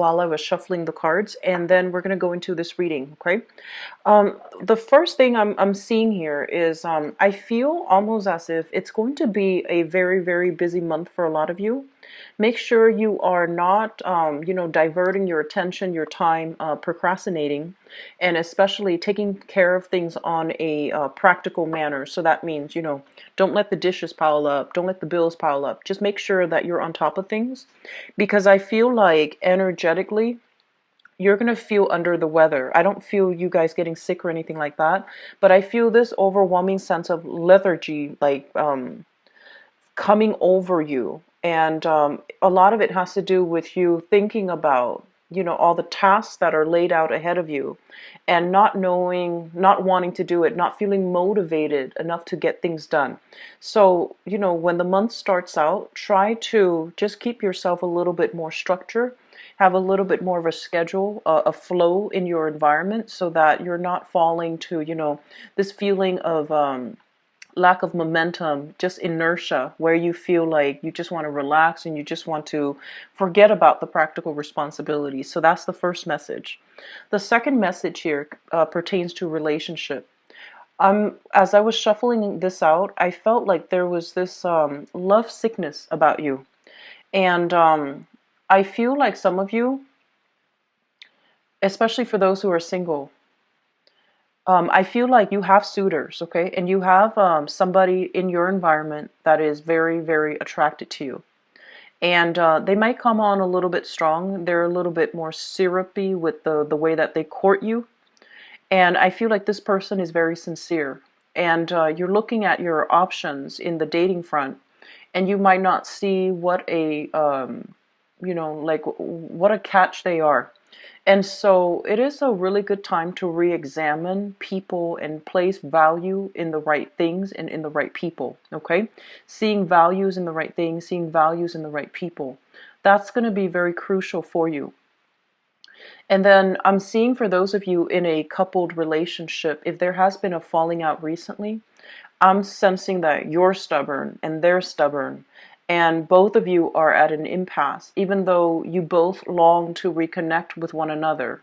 while I was shuffling the cards, and then we're going to go into this reading, okay? The first thing I'm seeing here is I feel almost as if it's going to be a very, very busy month for a lot of you. Make sure you are not, diverting your attention, your time, procrastinating, and especially taking care of things on a practical manner. So that means, don't let the dishes pile up, don't let the bills pile up. Just make sure that you're on top of things, because I feel like energetically, you're going to feel under the weather. I don't feel you guys getting sick or anything like that, but I feel this overwhelming sense of lethargy, like coming over you. And a lot of it has to do with you thinking about, all the tasks that are laid out ahead of you and not knowing, not wanting to do it, not feeling motivated enough to get things done. So, when the month starts out, try to just keep yourself a little bit more structure, have a little bit more of a schedule, a flow in your environment so that you're not falling to, this feeling of, lack of momentum, just inertia, where you feel like you just want to relax and you just want to forget about the practical responsibilities. So that's the first message. The second message here pertains to relationship. As I was shuffling this out, I felt like there was this love sickness about you. And I feel like some of you, especially for those who are single, I feel like you have suitors, okay? And you have somebody in your environment that is very, very attracted to you. And they might come on a little bit strong. They're a little bit more syrupy with the way that they court you. And I feel like this person is very sincere. And you're looking at your options in the dating front, and you might not see what what a catch they are. And so it is a really good time to re-examine people and place value in the right things and in the right people, okay? Seeing values in the right things, seeing values in the right people. That's going to be very crucial for you. And then I'm seeing for those of you in a coupled relationship, if there has been a falling out recently, I'm sensing that you're stubborn and they're stubborn, and both of you are at an impasse, even though you both long to reconnect with one another.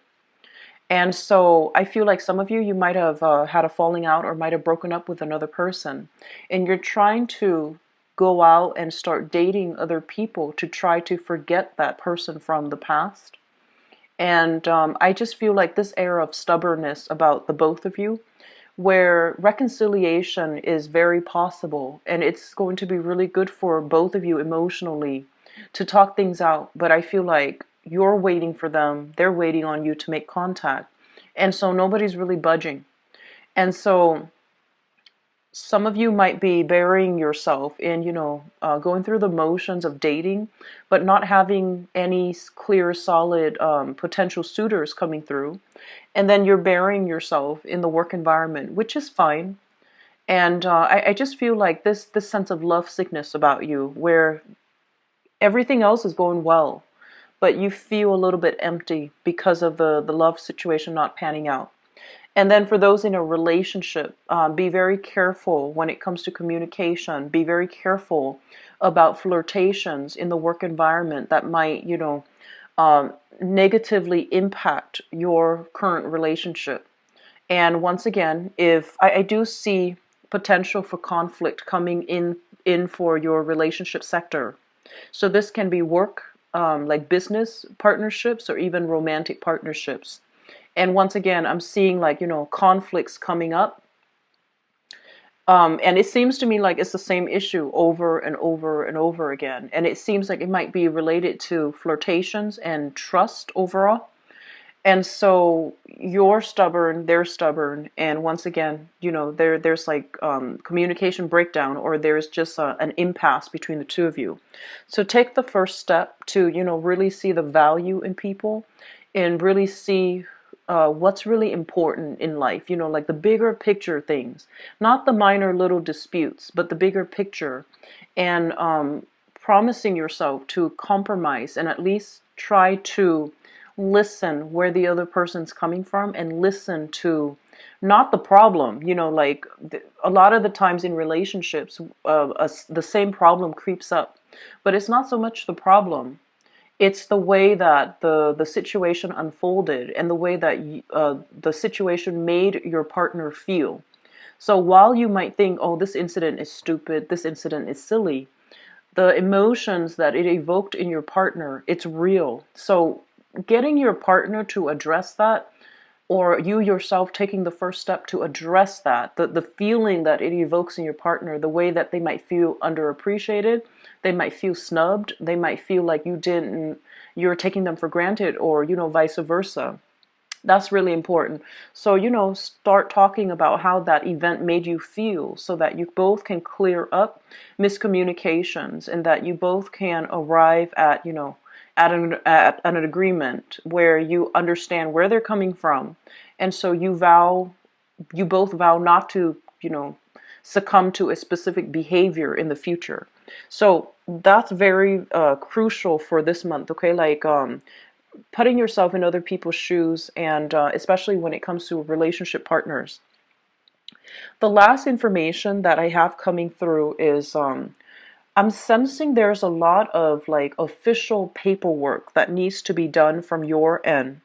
And so I feel like some of you might have had a falling out or might have broken up with another person, and you're trying to go out and start dating other people to try to forget that person from the past. And I just feel like this air of stubbornness about the both of you, where reconciliation is very possible, and it's going to be really good for both of you emotionally to talk things out. But I feel like you're waiting for them, they're waiting on you to make contact, and so nobody's really budging. And so some of you might be burying yourself in, going through the motions of dating, but not having any clear, solid potential suitors coming through. And then you're burying yourself in the work environment, which is fine. And I just feel like this sense of love sickness about you, where everything else is going well, but you feel a little bit empty because of the love situation not panning out. And then for those in a relationship, be very careful when it comes to communication. Be very careful about flirtations in the work environment that might, negatively impact your current relationship. And once again, if I do see potential for conflict coming in for your relationship sector. So this can be work, like business partnerships, or even romantic partnerships. And once again, I'm seeing like, conflicts coming up. And it seems to me like it's the same issue over and over and over again. And it seems like it might be related to flirtations and trust overall. And so you're stubborn, they're stubborn. And once again, there's like communication breakdown, or there's just an impasse between the two of you. So take the first step to, really see the value in people and really see what's really important in life, like the bigger picture things, not the minor little disputes, but the bigger picture, and promising yourself to compromise and at least try to listen where the other person's coming from and listen to not the problem, like a lot of the times in relationships, the same problem creeps up, but it's not so much the problem. It's the way that the situation unfolded and the way that the situation made your partner feel. So while you might think, oh, this incident is stupid, this incident is silly, the emotions that it evoked in your partner, it's real. So getting your partner to address that, or you yourself taking the first step to address that, the feeling that it evokes in your partner, the way that they might feel underappreciated, they might feel snubbed, they might feel like you're taking them for granted, or vice versa. That's really important. So, start talking about how that event made you feel so that you both can clear up miscommunications, and that you both can arrive at, at an agreement where you understand where they're coming from. And so you both vow not to, succumb to a specific behavior in the future. So that's very crucial for this month, okay? Like, putting yourself in other people's shoes, and especially when it comes to relationship partners. The last information that I have coming through is I'm sensing there's a lot of like official paperwork that needs to be done from your end.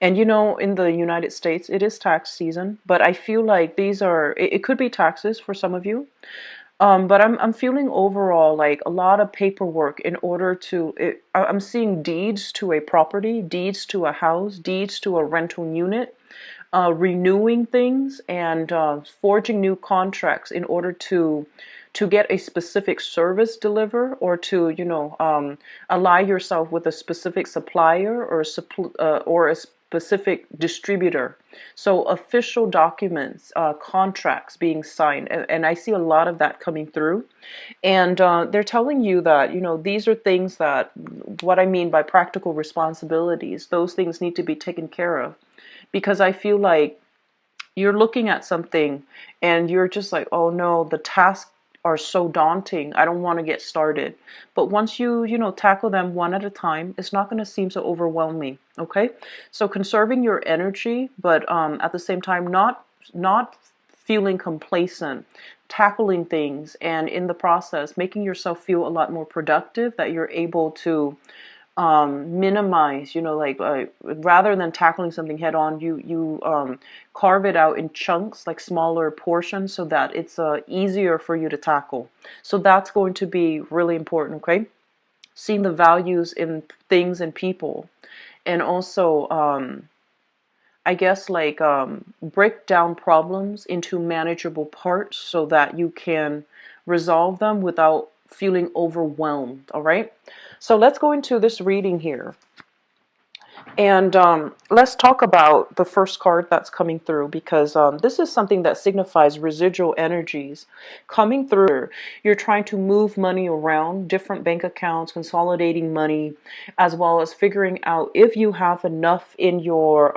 And in the United States, it is tax season, but I feel like it could be taxes for some of you. But I'm feeling overall like a lot of paperwork in order to. I'm seeing deeds to a property, deeds to a house, deeds to a rental unit, renewing things, and forging new contracts in order to get a specific service deliver, or to ally yourself with a specific supplier, or a specific distributor. So official documents, contracts being signed, and I see a lot of that coming through. And they're telling you that these are things that, what I mean by practical responsibilities, those things need to be taken care of, because I feel like you're looking at something and you're just like, oh no, the tasks are so daunting, I don't want to get started. But once you tackle them one at a time, it's not going to seem so overwhelming. Okay, so conserving your energy, but at the same time not feeling complacent, tackling things, and in the process making yourself feel a lot more productive, that you're able to minimize, like, rather than tackling something head on, you carve it out in chunks, like smaller portions, so that it's easier for you to tackle. So that's going to be really important, okay? Seeing the values in things and people, and also, I guess, like, break down problems into manageable parts so that you can resolve them without feeling overwhelmed, all right? So let's go into this reading here. And let's talk about the first card that's coming through, because this is something that signifies residual energies coming through. You're trying to move money around different bank accounts, consolidating money, as well as figuring out if you have enough in your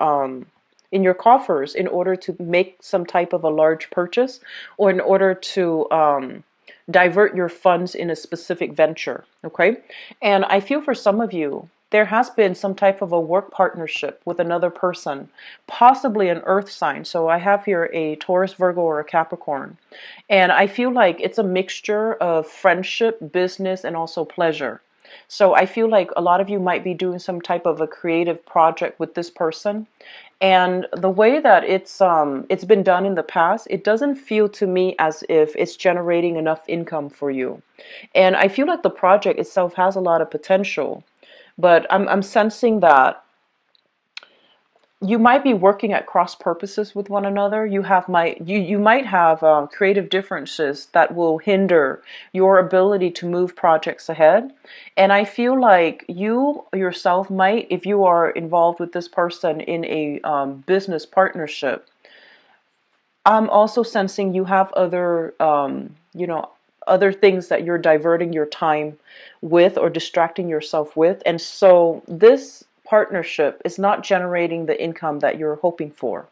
coffers in order to make some type of a large purchase, or in order to divert your funds in a specific venture. Okay, and I feel for some of you, there has been some type of a work partnership with another person, possibly an earth sign. So I have here a Taurus, Virgo, or a Capricorn. And I feel like it's a mixture of friendship, business, and also pleasure. So I feel like a lot of you might be doing some type of a creative project with this person. And the way that it's been done in the past, it doesn't feel to me as if it's generating enough income for you. And I feel like the project itself has a lot of potential, but I'm sensing that you might be working at cross purposes with one another. You might have creative differences that will hinder your ability to move projects ahead. And I feel like you yourself might, if you are involved with this person in a business partnership, I'm also sensing you have other things that you're diverting your time with, or distracting yourself with. And so this partnership is not generating the income that you're hoping for.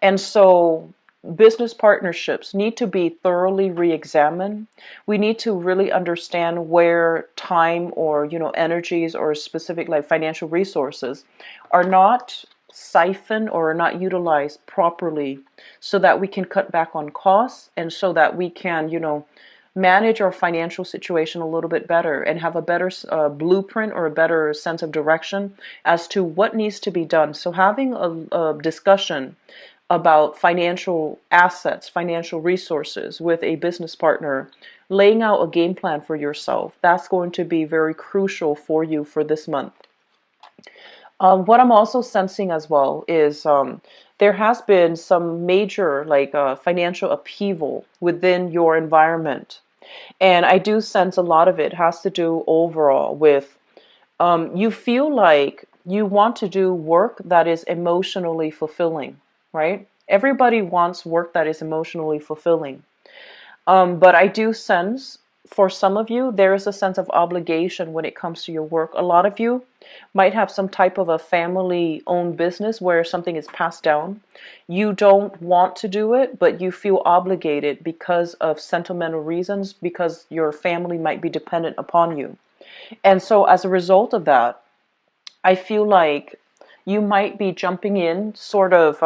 And so business partnerships need to be thoroughly re-examined. We need to really understand where time, or energies, or specific like financial resources are not siphoned or are not utilized properly, so that we can cut back on costs, and so that we can manage our financial situation a little bit better and have a better blueprint or a better sense of direction as to what needs to be done. So having a discussion about financial assets, financial resources with a business partner, laying out a game plan for yourself, that's going to be very crucial for you for this month. What I'm also sensing as well is there has been some major financial upheaval within your environment. And I do sense a lot of it has to do overall with you feel like you want to do work that is emotionally fulfilling, right? Everybody wants work that is emotionally fulfilling. But I do sense for some of you, there is a sense of obligation when it comes to your work. A lot of you might have some type of a family owned business where something is passed down. You don't want to do it, but you feel obligated because of sentimental reasons, because your family might be dependent upon you. And so as a result of that, I feel like you might be jumping in sort of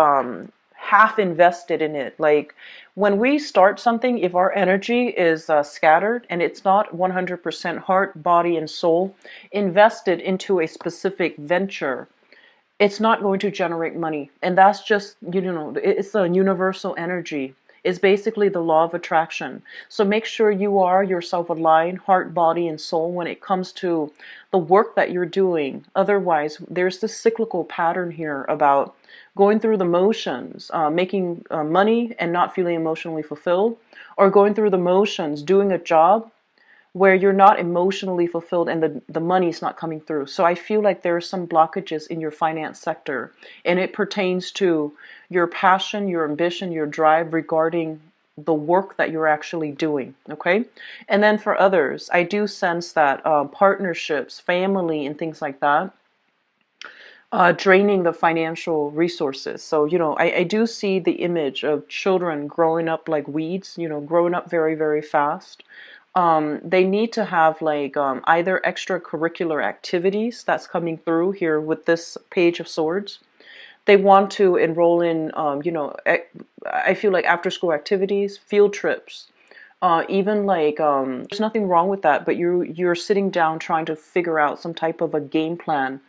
half invested in it. Like when we start something, if our energy is scattered and it's not 100% heart, body, and soul invested into a specific venture, it's not going to generate money. And that's just, it's a universal energy. It's basically the law of attraction. So make sure you are yourself aligned, heart, body, and soul when it comes to the work that you're doing. Otherwise, there's this cyclical pattern here about going through the motions, making money and not feeling emotionally fulfilled, or going through the motions, doing a job where you're not emotionally fulfilled and the money's not coming through. So I feel like there are some blockages in your finance sector, and it pertains to your passion, your ambition, your drive regarding the work that you're actually doing. Okay. And then for others, I do sense that partnerships, family, and things like that, draining the financial resources. So, I do see the image of children growing up like weeds, growing up very, very fast. They need to have either extracurricular activities that's coming through here with this Page of Swords. They want to enroll in, I feel like after school activities, field trips, even there's nothing wrong with that, but you're sitting down trying to figure out some type of a game plan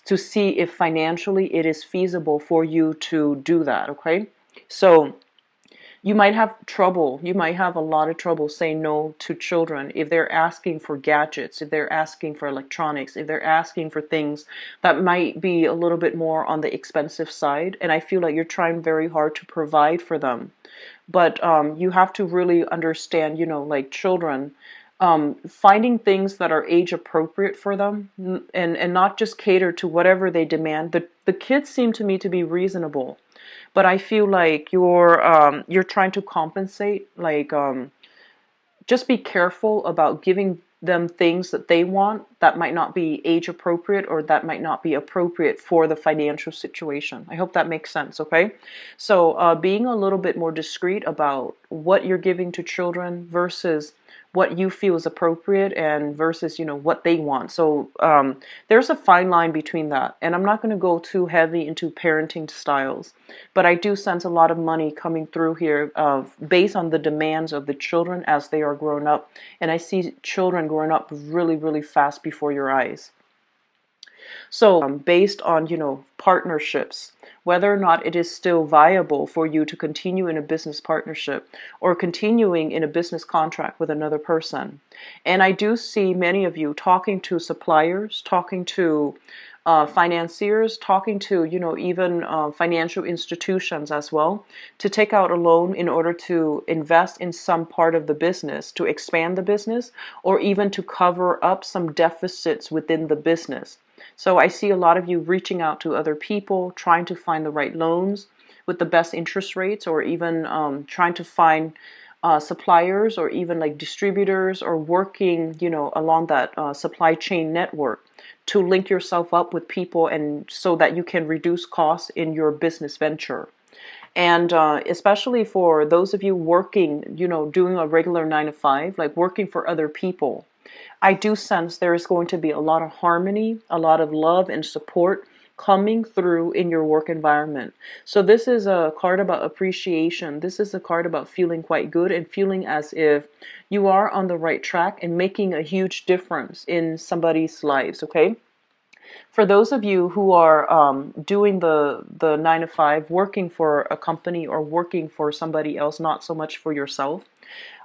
to see if financially it is feasible for you to do that. Okay, so you might have trouble. You might have a lot of trouble saying no to children if they're asking for gadgets, if they're asking for electronics, if they're asking for things that might be a little bit more on the expensive side. And I feel like you're trying very hard to provide for them. But you have to really understand, like children, finding things that are age appropriate for them and not just cater to whatever they demand. The kids seem to me to be reasonable. But I feel like you're trying to compensate. Just be careful about giving them things that they want that might not be age appropriate or that might not be appropriate for the financial situation. I hope that makes sense. Okay, so being a little bit more discreet about what you're giving to children versus what you feel is appropriate and versus what they want. So there's a fine line between that, and I'm not going to go too heavy into parenting styles, but I do sense a lot of money coming through here based on the demands of the children as they are growing up, and I see children growing up really, really fast before your eyes. So based on, partnerships, whether or not it is still viable for you to continue in a business partnership or continuing in a business contract with another person. And I do see many of you talking to suppliers, talking to financiers, talking to, even financial institutions as well, to take out a loan in order to invest in some part of the business, to expand the business, or even to cover up some deficits within the business. So I see a lot of you reaching out to other people, trying to find the right loans with the best interest rates, or even trying to find suppliers or even like distributors, or working, along that supply chain network to link yourself up with people and so that you can reduce costs in your business venture. And especially for those of you working, doing a regular 9 to 5, like working for other people, I do sense there is going to be a lot of harmony, a lot of love and support coming through in your work environment. So this is a card about appreciation. This is a card about feeling quite good and feeling as if you are on the right track and making a huge difference in somebody's lives, okay? For those of you who are doing the 9 to 5, working for a company or working for somebody else, not so much for yourself,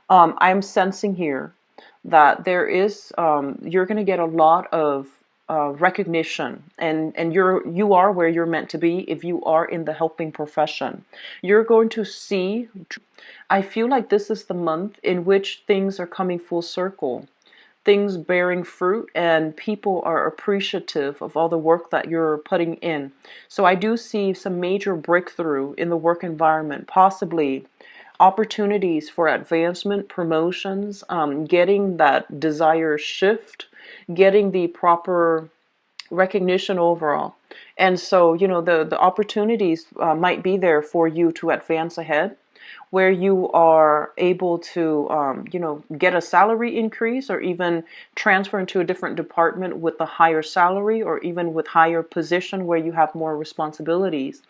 I'm sensing here that there is you're going to get a lot of recognition, and you are where you're meant to be if you are in the helping profession. You're going to see. I feel like this is the month in which things are coming full circle, things bearing fruit, and people are appreciative of all the work that you're putting in. So I do see some major breakthrough in the work environment, possibly opportunities for advancement, promotions, getting that desired shift, getting the proper recognition overall. And so, the opportunities might be there for you to advance ahead, where you are able to, get a salary increase or even transfer into a different department with a higher salary or even with higher position where you have more responsibilities.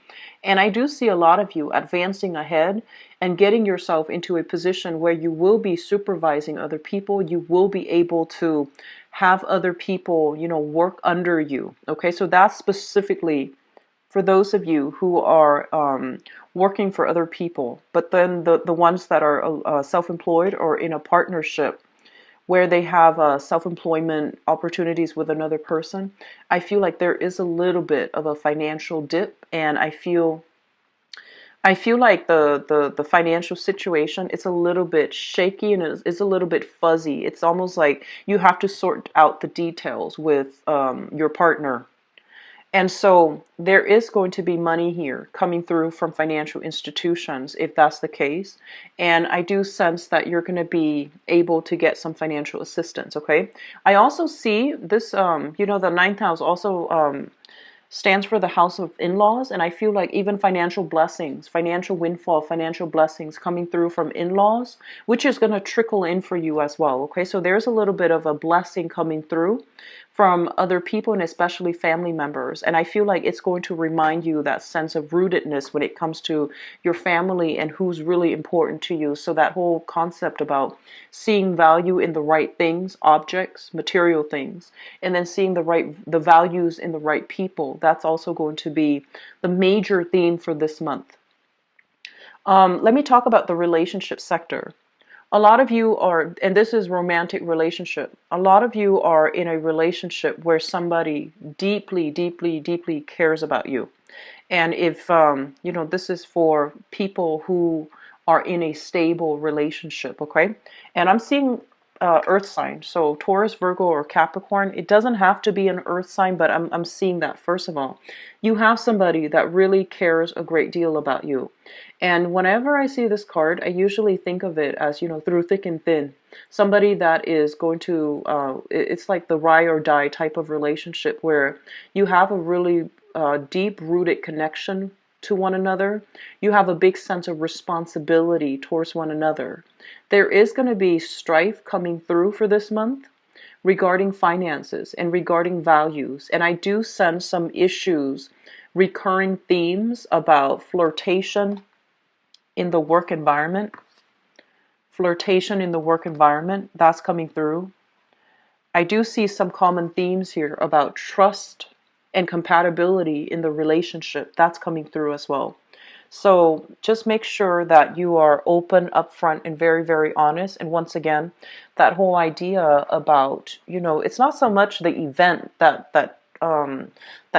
And I do see a lot of you advancing ahead and getting yourself into a position where you will be supervising other people. You will be able to have other people, work under you. Okay, so that's specifically for those of you who are working for other people, but then the ones that are self-employed or in a partnership where they have self-employment opportunities with another person, I feel like there is a little bit of a financial dip, and I feel like the financial situation, it's a little bit shaky and it's a little bit fuzzy. It's almost like you have to sort out the details with your partner. And so there is going to be money here coming through from financial institutions if that's the case. And I do sense that you're going to be able to get some financial assistance, okay? I also see this, the ninth house also stands for the house of in-laws, and I feel like even financial blessings, financial windfall, financial blessings coming through from in-laws, which is going to trickle in for you as well. Okay, so there's a little bit of a blessing coming through from other people and especially family members, and I feel like it's going to remind you that sense of rootedness when it comes to your family and who's really important to you. So that whole concept about seeing value in the right things, objects, material things, and then seeing the values in the right people, that's also going to be the major theme for this month. Let me talk about the relationship sector. A lot of you are, and this is romantic relationship, a lot of you are in a relationship where somebody deeply, deeply, deeply cares about you. And if, this is for people who are in a stable relationship, okay? And I'm seeing earth sign, so Taurus, Virgo, or Capricorn. It doesn't have to be an earth sign, but I'm seeing that. First of all, you have somebody that really cares a great deal about you. And whenever I see this card, I usually think of it as, through thick and thin. Somebody that is going to, it's like the ride or die type of relationship where you have a really deep-rooted connection to one another. You have a big sense of responsibility towards one another. There is going to be strife coming through for this month regarding finances and regarding values. And I do sense some issues, recurring themes about flirtation in the work environment. Flirtation in the work environment, that's coming through. I do see some common themes here about trust and compatibility in the relationship. That's coming through as well. So just make sure that you are open, upfront, and very, very honest. And once again, that whole idea about, it's not so much the event that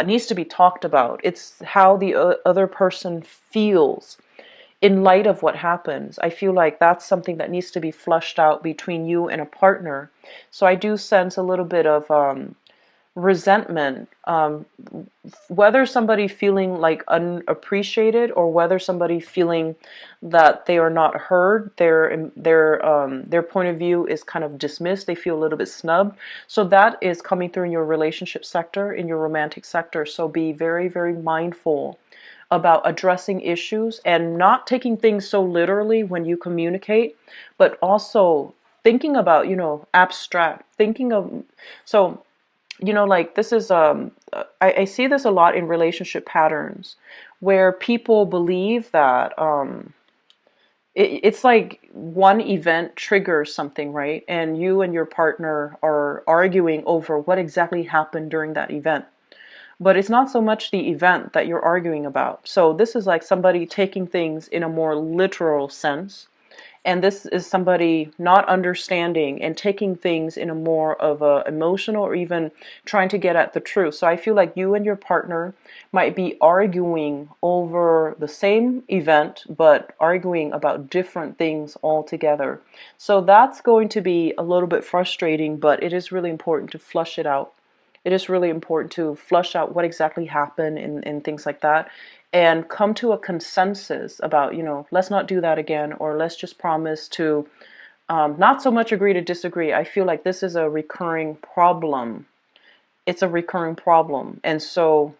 needs to be talked about. It's how the other person feels in light of what happens. I feel like that's something that needs to be flushed out between you and a partner. So I do sense a little bit of resentment, whether somebody feeling like unappreciated or whether somebody feeling that they are not heard, their point of view is kind of dismissed, they feel a little bit snubbed. So that is coming through in your relationship sector, in your romantic sector. So be very, very mindful about addressing issues and not taking things so literally when you communicate, but also thinking about, abstract, thinking of, so like this is I see this a lot in relationship patterns where people believe that it's like one event triggers something, right? And you and your partner are arguing over what exactly happened during that event. But it's not so much the event that you're arguing about. So this is like somebody taking things in a more literal sense, and this is somebody not understanding and taking things in a more of a emotional, or even trying to get at the truth. So I feel like you and your partner might be arguing over the same event but arguing about different things altogether. So that's going to be a little bit frustrating, but it is really important to flush it out. It is really important to flush out what exactly happened, and things like that, and come to a consensus about, let's not do that again, or let's just promise to not so much agree to disagree. I feel like this is a recurring problem. It's a recurring problem. And so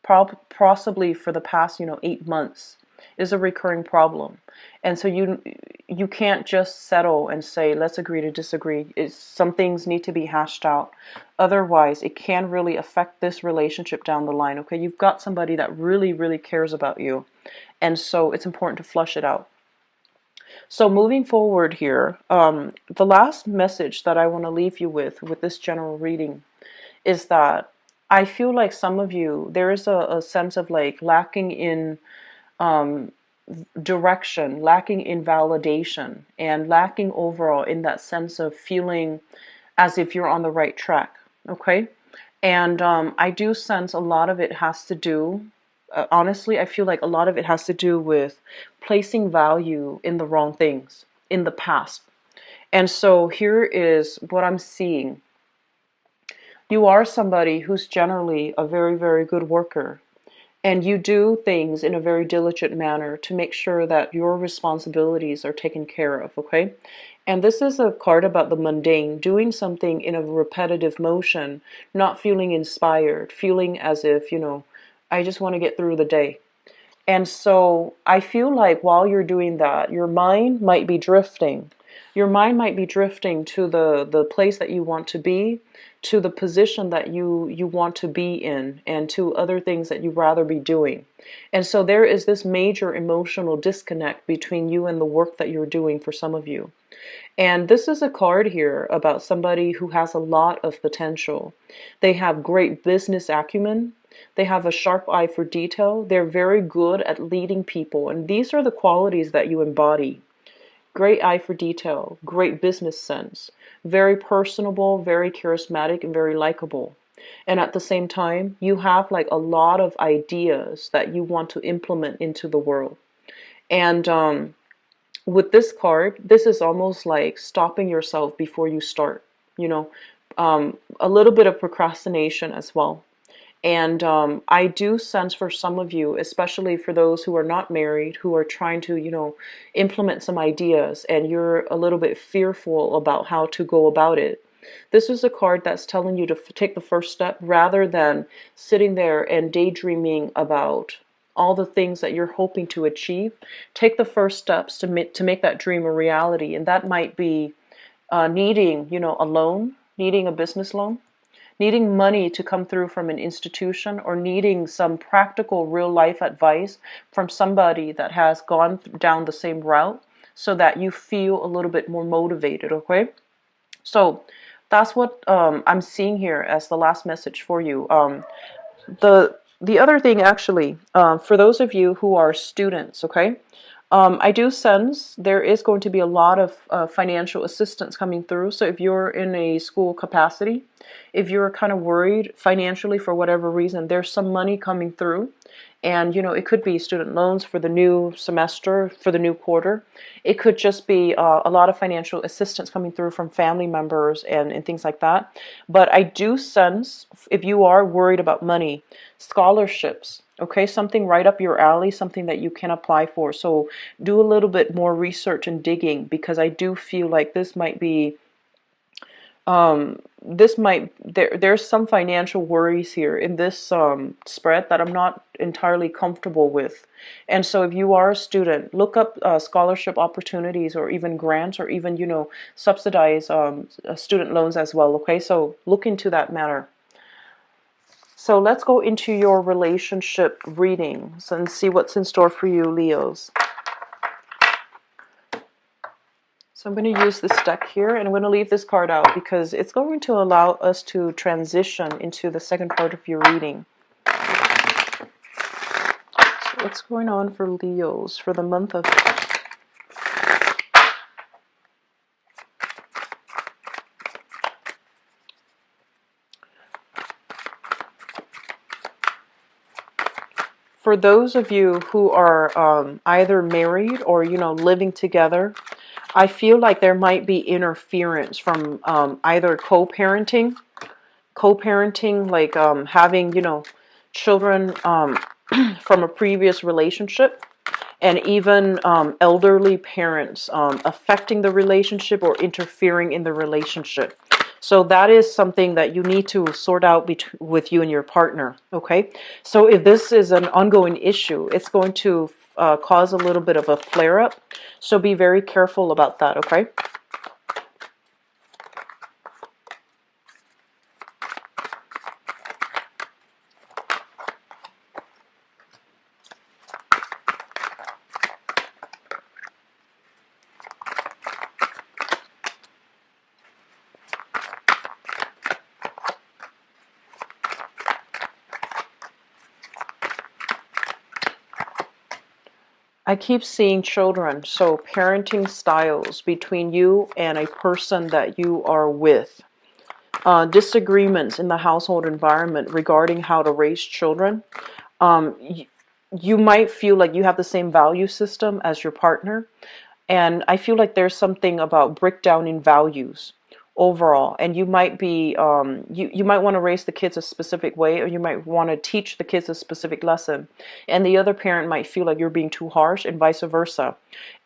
possibly for the past 8 months is a recurring problem. And so you can't just settle and say let's agree to disagree. Some things need to be hashed out, otherwise it can really affect this relationship down the line. Okay, you've got somebody that really, really cares about you, and so it's important to flush it out. So moving forward here, the last message that I want to leave you with this general reading is that I feel like some of you, there is a sense of like lacking in direction, lacking in validation, and lacking overall in that sense of feeling as if you're on the right track. Okay? And I do sense a lot of it has to do, honestly, I feel like a lot of it has to do with placing value in the wrong things in the past. And so here is what I'm seeing. You are somebody who's generally a very, very good worker, and you do things in a very diligent manner to make sure that your responsibilities are taken care of, okay? And this is a card about the mundane, doing something in a repetitive motion, not feeling inspired, feeling as if, I just want to get through the day. And so I feel like while you're doing that, your mind might be drifting. Your mind might be drifting to the place that you want to be, to the position that you want to be in, and to other things that you'd rather be doing. And so there is this major emotional disconnect between you and the work that you're doing for some of you. And this is a card here about somebody who has a lot of potential. They have great business acumen. They have a sharp eye for detail. They're very good at leading people. And these are the qualities that you embody. Great eye for detail, great business sense, very personable, very charismatic, and very likable. And at the same time, you have like a lot of ideas that you want to implement into the world. And with this card, this is almost like stopping yourself before you start, you know, a little bit of procrastination as well. And I do sense for some of you, especially for those who are not married, who are trying to, implement some ideas, and you're a little bit fearful about how to go about it. This is a card that's telling you to take the first step rather than sitting there and daydreaming about all the things that you're hoping to achieve. Take the first steps to make that dream a reality. And that might be needing, a loan, needing a business loan, needing money to come through from an institution, or needing some practical real life advice from somebody that has gone down the same route, so that you feel a little bit more motivated. Okay, so that's what I'm seeing here as the last message for you. The other thing, actually, for those of you who are students, okay, I do sense there is going to be a lot of financial assistance coming through. So if you're in a school capacity, if you're kind of worried financially for whatever reason, there's some money coming through. And, it could be student loans for the new semester, for the new quarter. It could just be a lot of financial assistance coming through from family members and things like that. But I do sense, if you are worried about money, scholarships, okay, something right up your alley, something that you can apply for. So do a little bit more research and digging, because I do feel like this might be This might there's some financial worries here in this spread that I'm not entirely comfortable with. And so if you are a student, look up scholarship opportunities or even grants or even, you know, subsidize student loans as well. Okay, so look into that matter. So let's go into your relationship readings and see what's in store for you, Leos. So I'm going to use this deck here, and I'm going to leave this card out because it's going to allow us to transition into the second part of your reading. So what's going on for Leos for the month of... For those of you who are either married or, you know, living together, I feel like there might be interference from either co-parenting, like having, you know, children from a previous relationship, and even elderly parents affecting the relationship or interfering in the relationship. So that is something that you need to sort out with you and your partner, okay? So if this is an ongoing issue, it's going to cause a little bit of a flare-up. So be very careful about that, okay? I keep seeing children, so parenting styles between you and a person that you are with. Disagreements in the household environment regarding how to raise children. Um, y- you might feel like you have the same value system as your partner, and I feel like there's something about breakdown in values overall, and you might be you might want to raise the kids a specific way, or you might want to teach the kids a specific lesson, and the other parent might feel like you're being too harsh, and vice versa.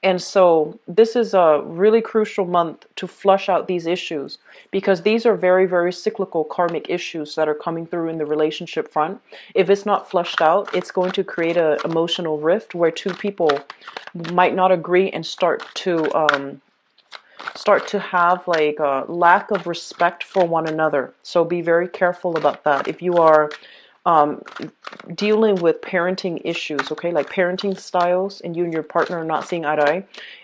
And so this is a really crucial month to flush out these issues, because these are very, very cyclical karmic issues that are coming through in the relationship front. If it's not flushed out, it's going to create an emotional rift where two people might not agree and start to have like a lack of respect for one another. So be very careful about that. If you are um, dealing with parenting issues, okay, like parenting styles, and you and your partner are not seeing eye to eye,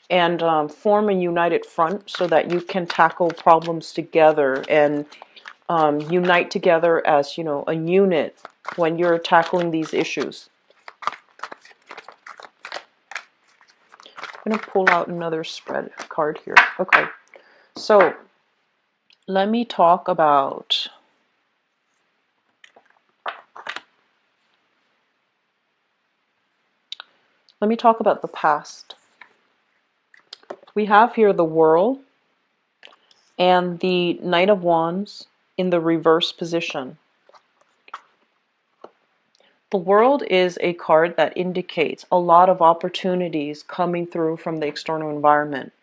and form a united front so that you can tackle problems together and unite together as, you know, a unit when you're tackling these issues. I'm going to pull out another spread card here. Okay, so let me talk about the past. We have here the World and the Knight of Wands in the reverse position. The World is a card that indicates a lot of opportunities coming through from the external environment.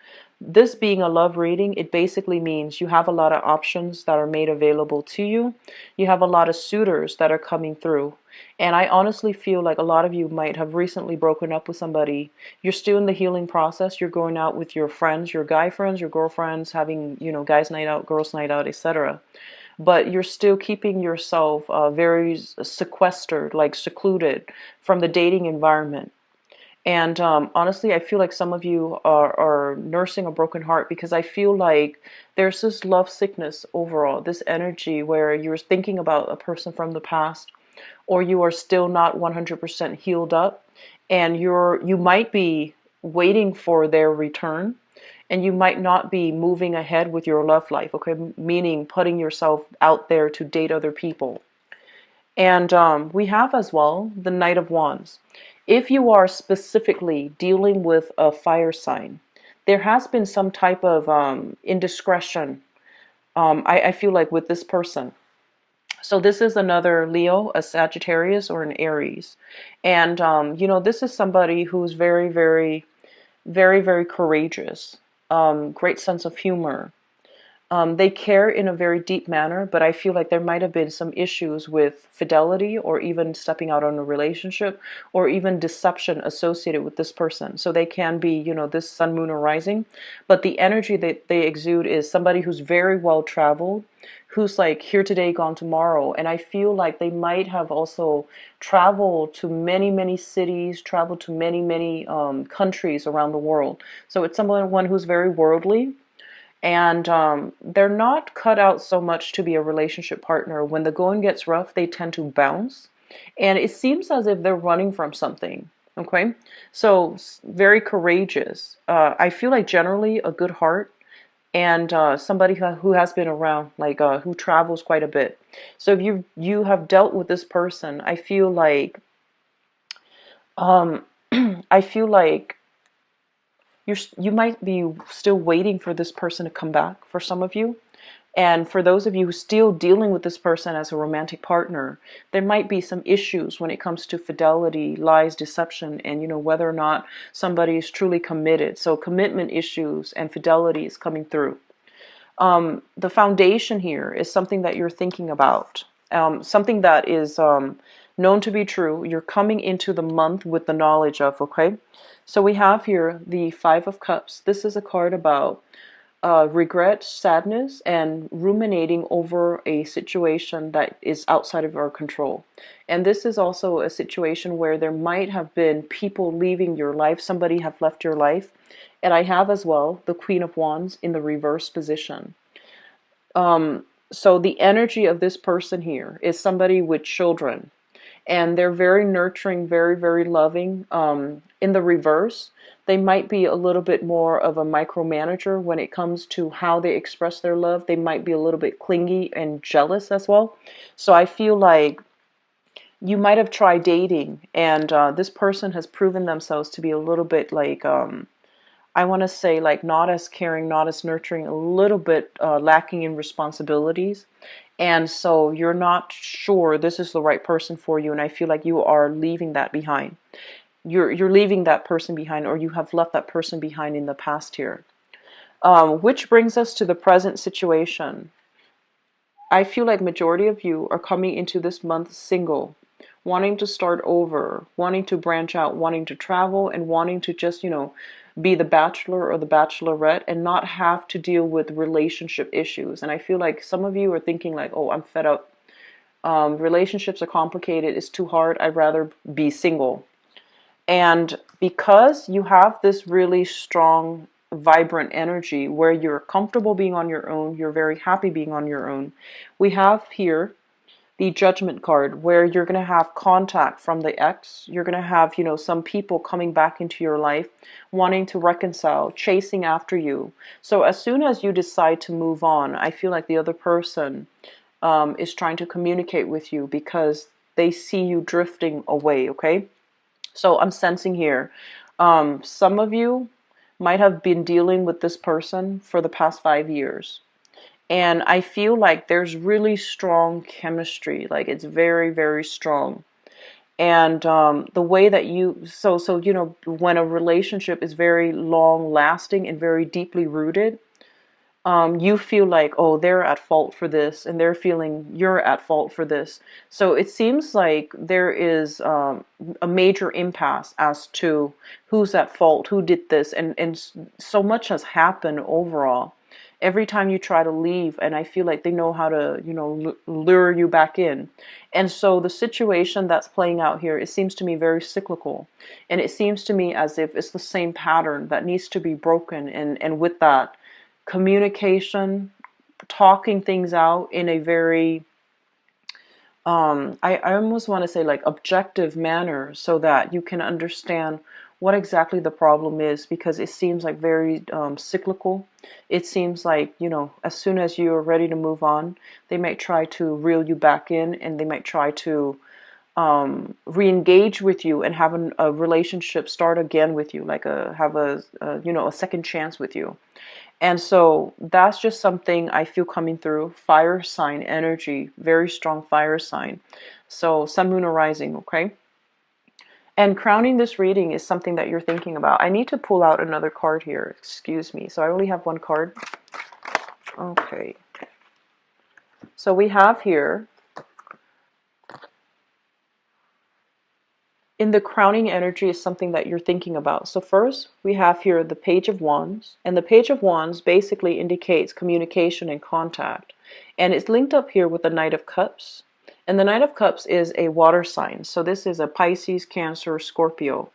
This being a love reading, it basically means you have a lot of options that are made available to you. You have a lot of suitors that are coming through. And I honestly feel like a lot of you might have recently broken up with somebody. You're still in the healing process. You're going out with your friends, your guy friends, your girlfriends, having, you know, guys night out, girls night out, etc. But you're still keeping yourself very sequestered, like secluded from the dating environment. And honestly, I feel like some of you are nursing a broken heart, because I feel like there's this love sickness overall, this energy where you're thinking about a person from the past, or you are still not 100% healed up, and you might be waiting for their return, and you might not be moving ahead with your love life, okay? Meaning putting yourself out there to date other people. And we have as well the Knight of Wands. If you are specifically dealing with a fire sign, there has been some type of indiscretion, I feel like, with this person. So this is another Leo, a Sagittarius, or an Aries. And, you know, this is somebody who's very, very, very, very courageous, great sense of humor, They care in a very deep manner, but I feel like there might have been some issues with fidelity or even stepping out on a relationship or even deception associated with this person. So they can be, this sun, moon, or rising, but the energy that they exude is somebody who's very well traveled, who's like here today, gone tomorrow. And I feel like they might have also traveled to many, many cities, traveled to many, many countries around the world. So it's someone who's very worldly, and they're not cut out so much to be a relationship partner. When the going gets rough, they tend to bounce. And it seems as if they're running from something. Okay? So, very courageous. I feel like generally a good heart, and somebody who has been around, like who travels quite a bit. So if you have dealt with this person, I feel like um, I feel like you might be still waiting for this person to come back for some of you. And for those of you who are still dealing with this person as a romantic partner, there might be some issues when it comes to fidelity, lies, deception, and whether or not somebody is truly committed. So commitment issues and fidelity is coming through. The foundation here is something that you're thinking about, something that is known to be true. You're coming into the month with the knowledge of, okay? So we have here the Five of Cups. This is a card about regret, sadness, and ruminating over a situation that is outside of our control. And this is also a situation where there might have been people leaving your life. Somebody have left your life. And I have as well the Queen of Wands in the reverse position. So the energy of this person here is somebody with children, and they're very nurturing, very, very loving. In the reverse, they might be a little bit more of a micromanager when it comes to how they express their love. They might be a little bit clingy and jealous as well. So I feel like you might have tried dating, and this person has proven themselves to be a little bit like, I want to say, like, not as caring, not as nurturing, a little bit lacking in responsibilities. And so you're not sure this is the right person for you, and I feel like you are leaving that behind. You're leaving that person behind, or you have left that person behind in the past here. Which brings us to the present situation. I feel like majority of you are coming into this month single, wanting to start over, wanting to branch out, wanting to travel, and wanting to just, be the bachelor or the bachelorette and not have to deal with relationship issues. And I feel like some of you are thinking like, oh, I'm fed up. Relationships are complicated. It's too hard. I'd rather be single. And because you have this really strong, vibrant energy where you're comfortable being on your own, you're very happy being on your own, we have here the Judgment card, where you're going to have contact from the ex. You're going to have, some people coming back into your life, wanting to reconcile, chasing after you. So as soon as you decide to move on, I feel like the other person is trying to communicate with you because they see you drifting away, okay? So I'm sensing here, some of you might have been dealing with this person for the past 5 years. And I feel like there's really strong chemistry, like it's very, very strong. And the way that when a relationship is very long lasting and very deeply rooted, you feel like, oh, they're at fault for this, and they're feeling you're at fault for this. So it seems like there is a major impasse as to who's at fault, who did this, and so much has happened overall. Every time you try to leave, and I feel like they know how to, lure you back in. And so the situation that's playing out here, it seems to me very cyclical. And it seems to me as if it's the same pattern that needs to be broken. And with that, communication, talking things out in a very, I almost want to say like objective manner so that you can understand what exactly the problem is, because it seems like very cyclical. It seems like, as soon as you're ready to move on, they might try to reel you back in, and they might try to re-engage with you and have a relationship start again with you, like have a second chance with you. And so that's just something I feel coming through. Fire sign energy, very strong fire sign. So sun, moon, or rising, okay? And crowning this reading is something that you're thinking about. I need to pull out another card here. Excuse me. So I only have one card. Okay. So we have here, in the crowning energy is something that you're thinking about. So first, we have here the Page of Wands, and the Page of Wands basically indicates communication and contact. And it's linked up here with the Knight of Cups. And the Knight of Cups is a water sign. So this is a Pisces, Cancer, Scorpio.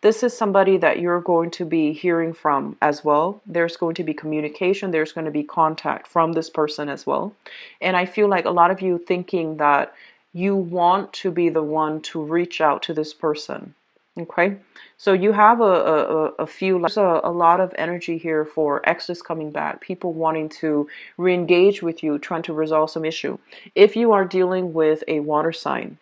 This is somebody that you're going to be hearing from as well. There's going to be communication, there's going to be contact from this person as well. And I feel like a lot of you thinking that you want to be the one to reach out to this person. Okay, so you have a few, there's a lot of energy here for exes coming back, people wanting to re-engage with you, trying to resolve some issue. If you are dealing with a water sign,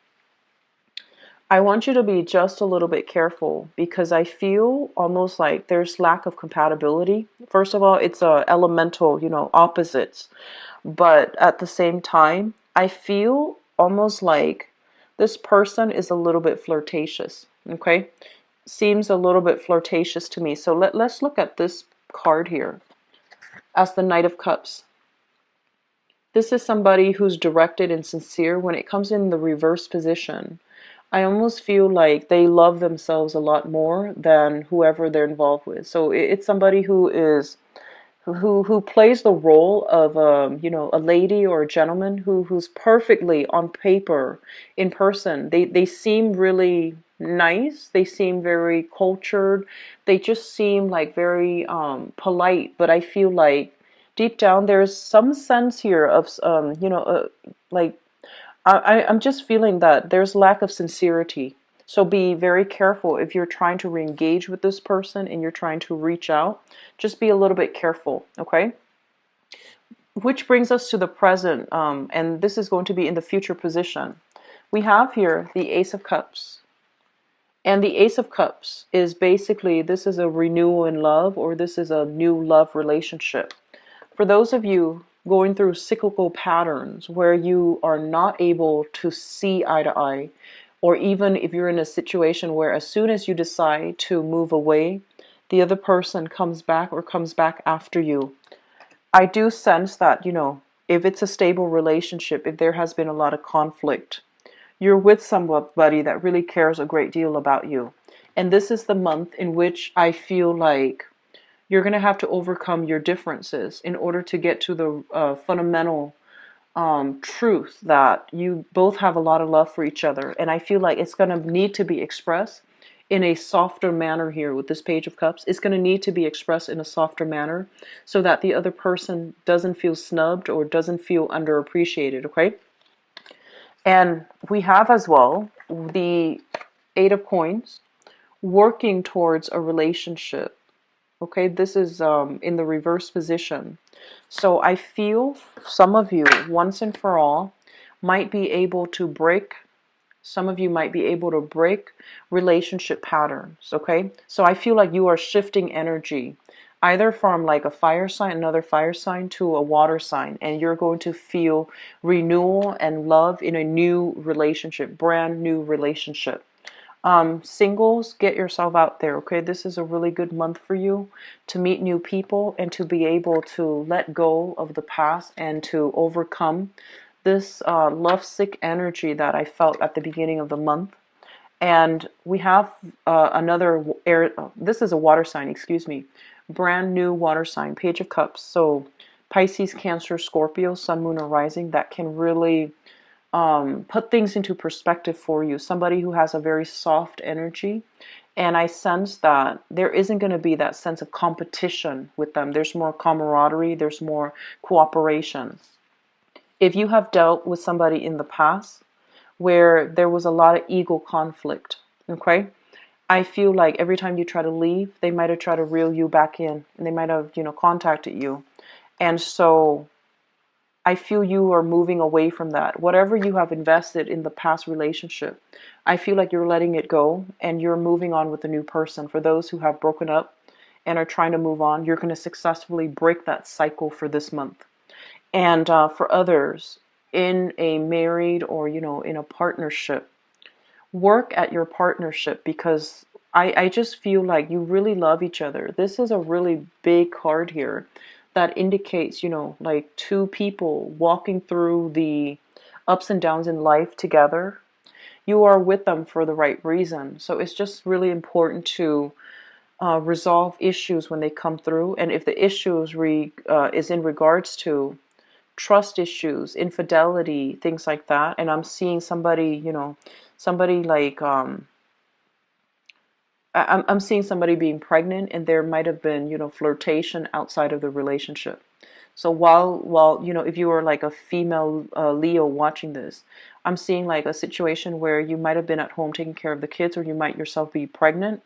I want you to be just a little bit careful, because I feel almost like there's lack of compatibility. First of all, it's a elemental, opposites. But at the same time, I feel almost like this person is a little bit flirtatious. Okay? Seems a little bit flirtatious to me. So let's look at this card here as the Knight of Cups. This is somebody who's directed and sincere. When it comes in the reverse position, I almost feel like they love themselves a lot more than whoever they're involved with. So it's somebody who plays the role of a lady or a gentleman who's perfectly on paper. In person, they seem really nice, they seem very cultured, they just seem like very polite, but I feel like deep down there's some sense here of like I'm just feeling that there's lack of sincerity. So be very careful if you're trying to re-engage with this person and you're trying to reach out. Just be a little bit careful, okay? Which brings us to the present, and this is going to be in the future position. We have here the Ace of Cups. And the Ace of Cups is basically, this is a renewal in love, or this is a new love relationship. For those of you going through cyclical patterns where you are not able to see eye to eye, or even if you're in a situation where as soon as you decide to move away, the other person comes back or comes back after you. I do sense that, if it's a stable relationship, if there has been a lot of conflict, you're with somebody that really cares a great deal about you. And this is the month in which I feel like you're going to have to overcome your differences in order to get to the fundamental truth that you both have a lot of love for each other. And I feel like it's going to need to be expressed in a softer manner here with this Page of Cups. It's going to need to be expressed in a softer manner so that the other person doesn't feel snubbed or doesn't feel underappreciated, okay? And we have as well the Eight of Coins, working towards a relationship. Okay, this is in the reverse position. So I feel some of you, once and for all, might be able to break, some of you might be able to break relationship patterns, okay? So I feel like you are shifting energy, either from like a fire sign, another fire sign, to a water sign, and you're going to feel renewal and love in a new relationship, brand new relationship. Singles, get yourself out there, okay? This is a really good month for you to meet new people and to be able to let go of the past and to overcome this lovesick energy that I felt at the beginning of the month. And we have another air, this is a water sign, excuse me, brand new water sign, Page of Cups. So Pisces, Cancer, Scorpio, Sun, Moon, or Rising, that can really put things into perspective for you. Somebody who has a very soft energy. And I sense that there isn't going to be that sense of competition with them. There's more camaraderie. There's more cooperation. If you have dealt with somebody in the past where there was a lot of ego conflict, okay, I feel like every time you try to leave, they might have tried to reel you back in, and they might have, contacted you. And so I feel you are moving away from that. Whatever you have invested in the past relationship, I feel like you're letting it go and you're moving on with a new person. For those who have broken up and are trying to move on, you're going to successfully break that cycle for this month. And for others, in a married or, in a partnership, work at your partnership, because I just feel like you really love each other. This is a really big card here. that indicates, like two people walking through the ups and downs in life together. You are with them for the right reason. So it's just really important to resolve issues when they come through. And if the issues is in regards to trust issues, infidelity, things like that, and I'm seeing somebody, somebody like I'm seeing somebody being pregnant, and there might have been, flirtation outside of the relationship. So while if you were like a female Leo watching this, I'm seeing like a situation where you might have been at home taking care of the kids, or you might yourself be pregnant,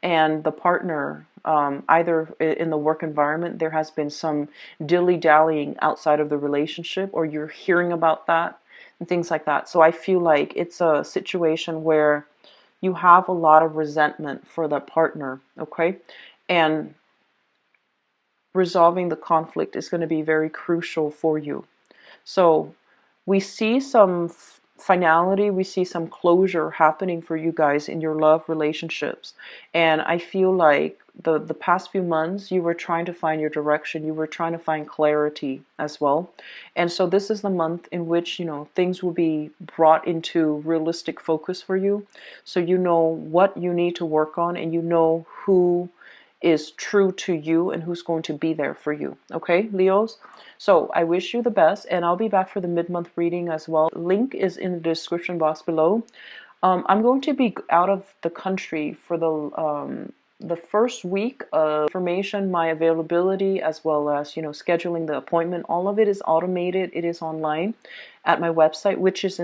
and the partner, either in the work environment, there has been some dilly-dallying outside of the relationship, or you're hearing about that and things like that. So I feel like it's a situation where you have a lot of resentment for that partner, okay? And resolving the conflict is going to be very crucial for you. So we see some finality, we see some closure happening for you guys in your love relationships. And I feel like the past few months you were trying to find your direction, you were trying to find clarity as well. And so this is the month in which, things will be brought into realistic focus for you. So you know what you need to work on, and you know who is true to you and who's going to be there for you. Okay, Leos? So I wish you the best, and I'll be back for the mid-month reading as well. Link is in the description box below. I'm going to be out of the country for the first week of information, my availability, as well as, scheduling the appointment. All of it is automated. It is online at my website, which is in